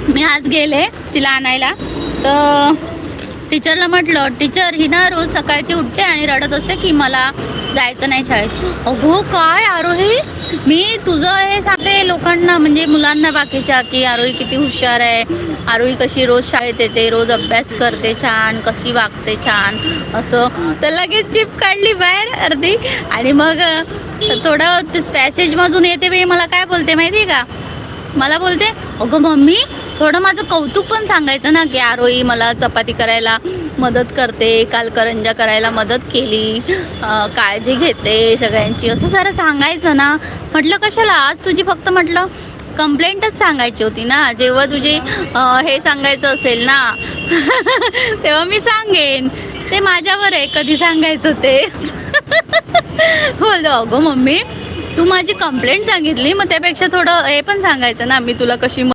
मी आज गेले तिला आणायला, तर टीचरला म्हटलं, टीचर ही ना रोज सकाळची उठते आणि रडत असते की मला जायचं नाही शाळेत. अगो काय आरोही, मी तुझं हे सांगते लोकांना, म्हणजे मुलांना बाकीच्या, की आरोही किती हुशार आहे, आरोही कशी रोज शाळेत येते, रोज अभ्यास करते छान, कशी वागते छान असं. तर लगेच चिप काढली बाहेर अर्धी, आणि मग थोडं पॅसेजमधून येते वेळी मला काय बोलते माहिती आहे का, मला बोलते, अगं मम्मी थोडं माझं कौतुक पण सांगायचं ना, की आरोही मला चपाती करायला मदत करते, काल करंजा करायला मदत केली, काळजी घेते सगळ्यांची, असं सारं सांगायचं ना. म्हटलं कशाला, आज तुझी फक्त म्हटलं कंप्लेंटच सांगायची होती ना, जेव्हा तुझी हे सांगायचं असेल ना तेव्हा मी सांगेन, ते माझ्यावर आहे कधी सांगायचं ते. बोलतो, अगं मम्मी तू माझी कंप्लेंट सांगितली, मग त्यापेक्षा थोडं हे पण सांगायचं ना, मी तुला कशी